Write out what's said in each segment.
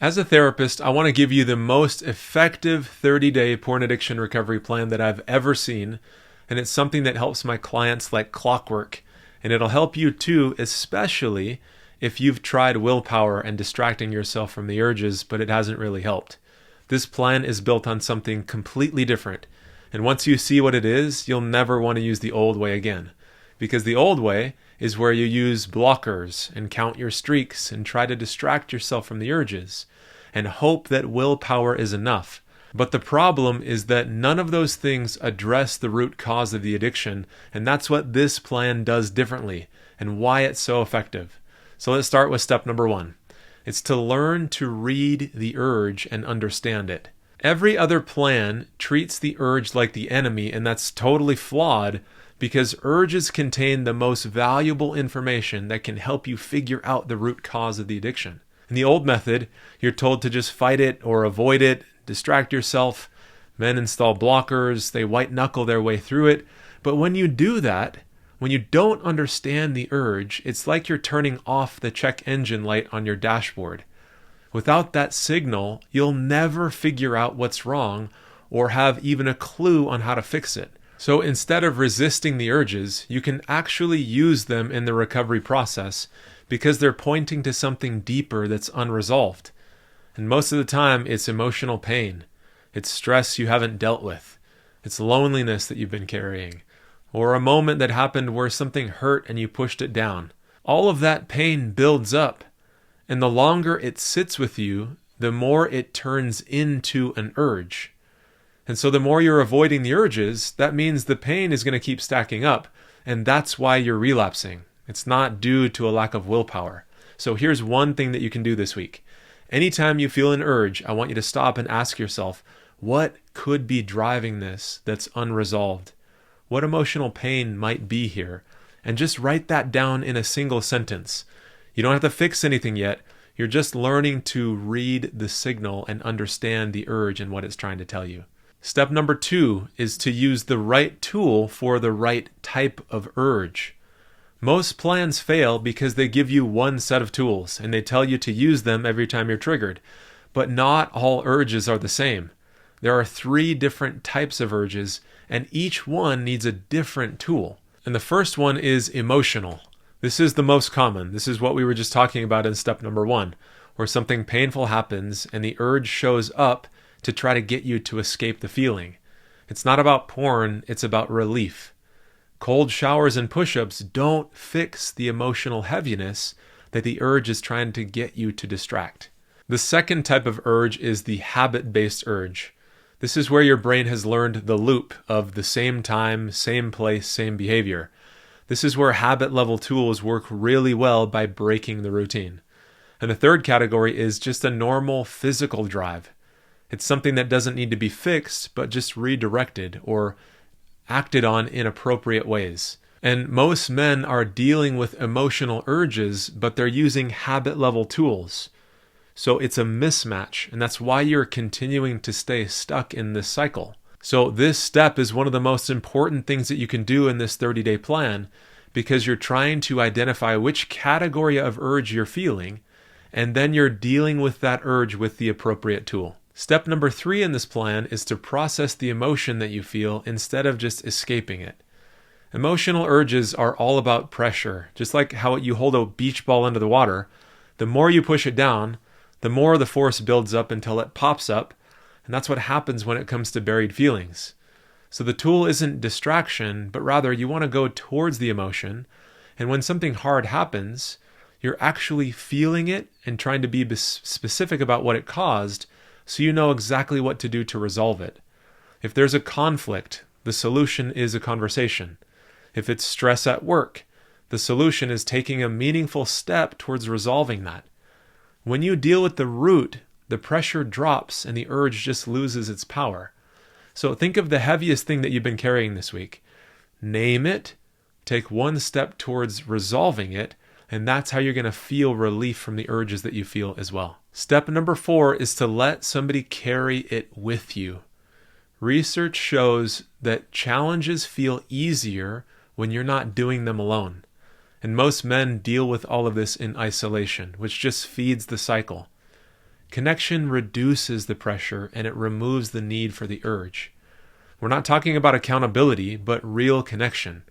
As a therapist, I want to give you the most effective 30-day porn addiction recovery plan that I've ever seen, and it's something that helps my clients like clockwork. And it'll help you too, especially if you've tried willpower and distracting yourself from the urges, but it hasn't really helped. This plan is built on something completely different. And once you see what it is, you'll never want to use the old way again. Because the old way is where you use blockers and count your streaks and try to distract yourself from the urges and hope that willpower is enough. But the problem is that none of those things address the root cause of the addiction, and that's what this plan does differently and why it's so effective. So let's start with step number 1. It's to learn to read the urge and understand it. Every other plan treats the urge like the enemy, and that's totally flawed because urges contain the most valuable information that can help you figure out the root cause of the addiction. In the old method, you're told to just fight it or avoid it, distract yourself. Men install blockers, they white-knuckle their way through it. But when you do that, when you don't understand the urge, it's like you're turning off the check engine light on your dashboard. Without that signal, you'll never figure out what's wrong or have even a clue on how to fix it. So instead of resisting the urges, you can actually use them in the recovery process because they're pointing to something deeper that's unresolved. And most of the time, it's emotional pain. It's stress you haven't dealt with. It's loneliness that you've been carrying. Or a moment that happened where something hurt and you pushed it down. All of that pain builds up. And the longer it sits with you, the more it turns into an urge. And so the more you're avoiding the urges, that means the pain is going to keep stacking up. And that's why you're relapsing. It's not due to a lack of willpower. So here's one thing that you can do this week. Anytime you feel an urge, I want you to stop and ask yourself, what could be driving this that's unresolved? What emotional pain might be here? And just write that down in a single sentence. You don't have to fix anything yet. You're just learning to read the signal and understand the urge and what it's trying to tell you. Step number 2 is to use the right tool for the right type of urge. Most plans fail because they give you one set of tools and they tell you to use them every time you're triggered. But not all urges are the same. There are 3 different types of urges and each one needs a different tool. And the first one is emotional. This is the most common. This is what we were just talking about in step number 1, where something painful happens and the urge shows up to try to get you to escape the feeling. It's not about porn, it's about relief. Cold showers and push-ups don't fix the emotional heaviness that the urge is trying to get you to distract. The second type of urge is the habit-based urge. This is where your brain has learned the loop of the same time, same place, same behavior. This is where habit-level tools work really well by breaking the routine. And the third category is just a normal physical drive. It's something that doesn't need to be fixed, but just redirected or acted on in appropriate ways. And most men are dealing with emotional urges, but they're using habit-level tools. So it's a mismatch, and that's why you're continuing to stay stuck in this cycle. So this step is one of the most important things that you can do in this 30-day plan because you're trying to identify which category of urge you're feeling, and then you're dealing with that urge with the appropriate tool. Step number 3 in this plan is to process the emotion that you feel instead of just escaping it. Emotional urges are all about pressure. Just like how you hold a beach ball under the water, the more you push it down, the more the force builds up until it pops up, and that's what happens when it comes to buried feelings. So the tool isn't distraction, but rather you want to go towards the emotion, and when something hard happens, you're actually feeling it and trying to be specific about what it caused, so you know exactly what to do to resolve it. If there's a conflict, the solution is a conversation. If it's stress at work, the solution is taking a meaningful step towards resolving that. When you deal with the root, the pressure drops and the urge just loses its power. So think of the heaviest thing that you've been carrying this week. Name it, take one step towards resolving it, and that's how you're going to feel relief from the urges that you feel as well. Step number 4 is to let somebody carry it with you. Research shows that challenges feel easier when you're not doing them alone. And most men deal with all of this in isolation, which just feeds the cycle. Connection reduces the pressure and it removes the need for the urge. We're not talking about accountability, but real connection.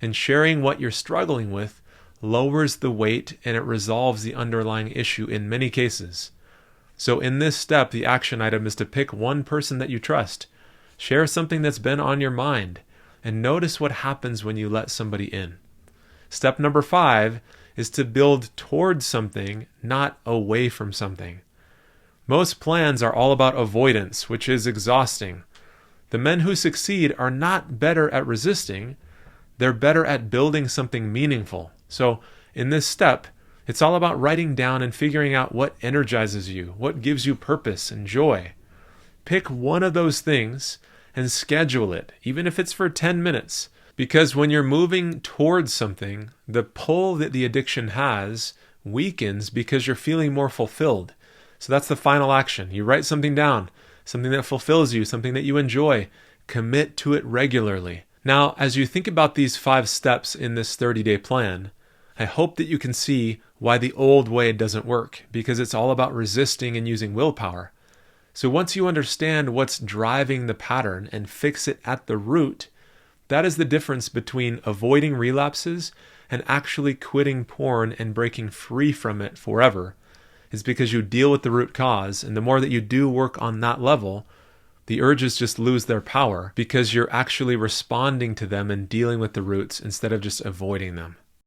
And sharing what you're struggling with lowers the weight and it resolves the underlying issue in many cases. So in this step, the action item is to pick one person that you trust. Share something that's been on your mind and notice what happens when you let somebody in. Step number 5 is to build towards something, not away from something. Most plans are all about avoidance, which is exhausting. The men who succeed are not better at resisting, they're better at building something meaningful. So in this step, it's all about writing down and figuring out what energizes you, what gives you purpose and joy. Pick one of those things and schedule it, even if it's for 10 minutes. Because when you're moving towards something, the pull that the addiction has weakens because you're feeling more fulfilled. So that's the final action. You write something down, something that fulfills you, something that you enjoy. Commit to it regularly. Now, as you think about these 5 steps in this 30-day plan, I hope that you can see why the old way doesn't work, because it's all about resisting and using willpower. So once you understand what's driving the pattern and fix it at the root, that is the difference between avoiding relapses and actually quitting porn and breaking free from it forever. Is because you deal with the root cause, and the more that you do work on that level, the urges just lose their power because you're actually responding to them and dealing with the roots instead of just avoiding them.